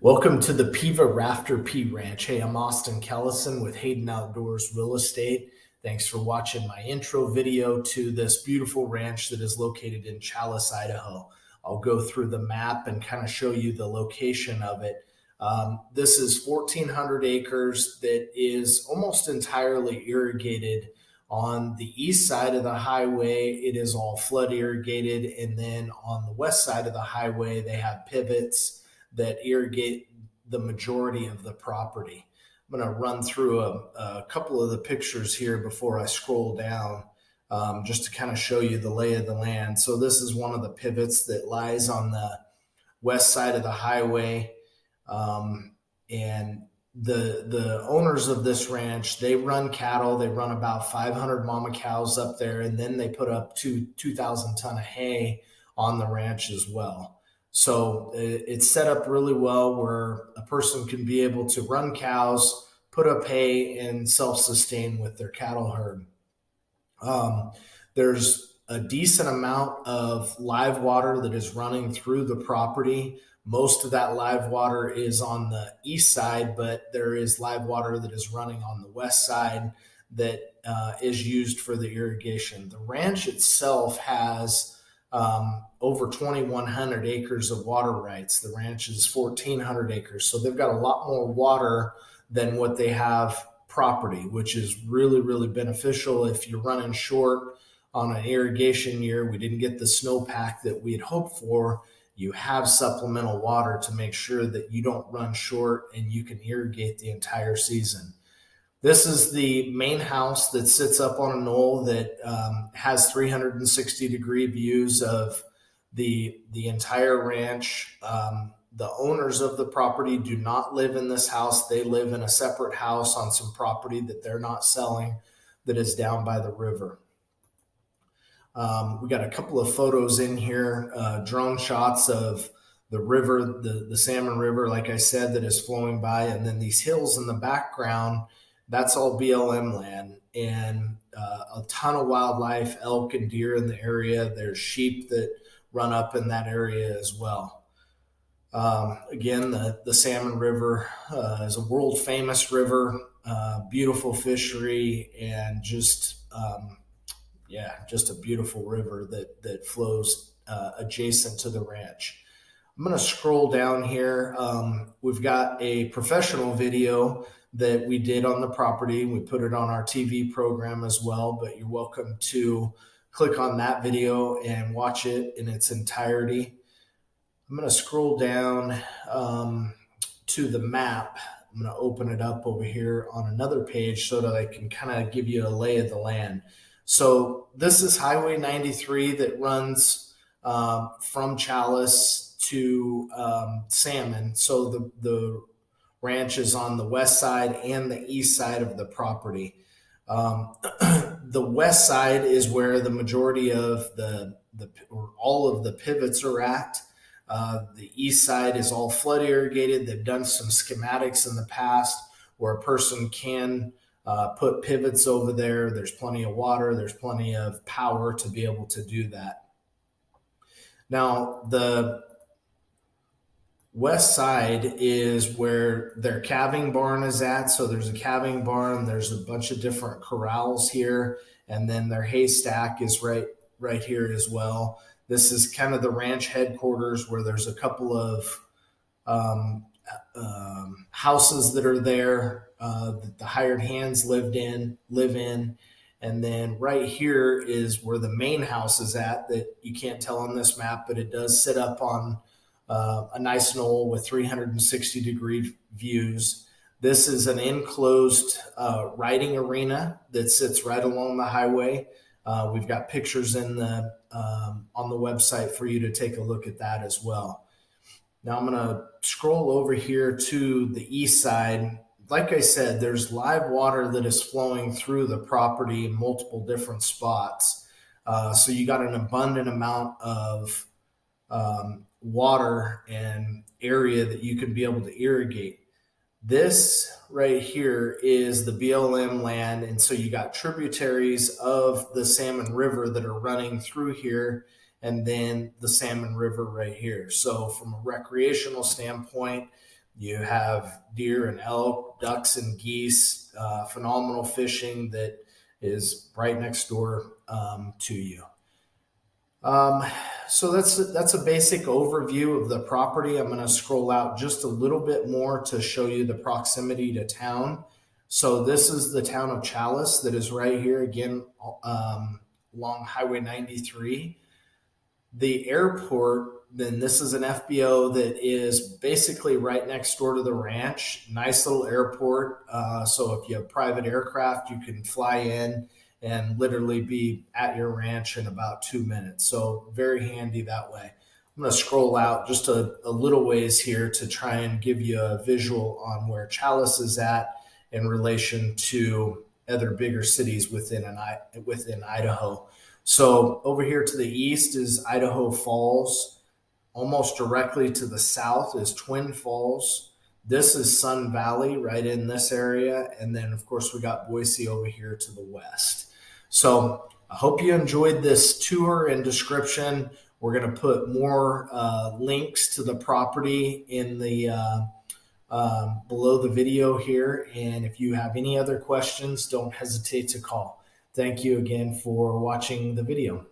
Welcome to the Piva Rafter P Ranch. Hey, I'm Austin Kellison with Hayden Outdoors Real Estate. Thanks for watching my intro video to this beautiful ranch that is located in Challis, Idaho. I'll go through the map and kind of show you the location of it. This is 1,400 acres that is almost entirely irrigated. On the east side of the highway, it is all flood irrigated, and then on the west side of the highway, they have pivots that irrigate the majority of the property. I'm going to run through a couple of the pictures here before I scroll down, just to kind of show you the lay of the land. So this is one of the pivots that lies on the west side of the highway. And the owners of this ranch, they run cattle. They run about 500 mama cows up there, and then they put up 2,000 ton of hay on the ranch as well. So it's set up really well where a person can be able to run cows, put up hay, and self-sustain with their cattle herd. There's a decent amount of live water that is running through the property. Most of that live water is on the east side, but there is live water that is running on the west side that is used for the irrigation. The ranch itself has over 2,100 acres of water rights. The ranch is 1,400 acres. So they've got a lot more water than what they have property, which is really, really beneficial if you're running short on an irrigation year. We didn't get the snowpack that we had hoped for. You have supplemental water to make sure that you don't run short and you can irrigate the entire season. This is the main house that sits up on a knoll that has 360-degree views of the entire ranch. The owners of the property do not live in this house. They live in a separate house on some property that they're not selling that is down by the river. We got a couple of photos in here, drone shots of the river, the Salmon River, like I said, that is flowing by, and then these hills in the background. That's all BLM land, and a ton of wildlife, elk and deer in the area. There's sheep that run up in that area as well. Again, the Salmon River is a world famous river, beautiful fishery, and just a beautiful river that flows adjacent to the ranch. I'm going to scroll down here. We've got a professional video that we did on the property. We put it on our TV program as well, but you're welcome to click on that video and watch it in its entirety. I'm going to scroll down to the map. I'm going to open it up over here on another page so that I can kind of give you a lay of the land. So this is Highway 93 that runs from Challis to Salmon. So the ranch is on the west side and the east side of the property. The west side is where the majority of or all of the pivots are at. The east side is all flood irrigated. They've done some schematics in the past where a person can put pivots over there. There's plenty of water. There's plenty of power to be able to do that. Now, the west side is where their calving barn is at. So there's a calving barn. There's a bunch of different corrals here. And then their haystack is right here as well. This is kind of the ranch headquarters where there's a couple of houses that are there that the hired hands live in. And then right here is where the main house is at that you can't tell on this map, but it does sit up on a nice knoll with 360-degree views. This is an enclosed riding arena that sits right along the highway. We've got pictures on the website for you to take a look at that as well. Now I'm going to scroll over here to the east side. Like I said, there's live water that is flowing through the property in multiple different spots. So you got an abundant amount of water and area that you can be able to irrigate. This right here is the BLM land, and so you got tributaries of the Salmon River that are running through here, and then the Salmon River right here. So from a recreational standpoint, You have deer and elk, ducks and geese, phenomenal fishing that is right next door to you. Um, so that's a basic overview of the property. I'm going to scroll out just a little bit more to show you the proximity to town. So this is the town of Challis that is right here again along Highway 93. The airport, then this is an FBO that is basically right next door to the ranch. Nice little airport. So if you have private aircraft, you can fly in and literally be at your ranch in about 2 minutes. So very handy that way. I'm going to scroll out just a little ways here to try and give you a visual on where Challis is at in relation to other bigger cities within Idaho. So over here to the east is Idaho Falls. Almost directly to the south is Twin Falls. This is Sun Valley right in this area. And then, of course, we got Boise over here to the west. So I hope you enjoyed this tour and description. We're going to put more links to the property in the below the video here. And if you have any other questions, don't hesitate to call. Thank you again for watching the video.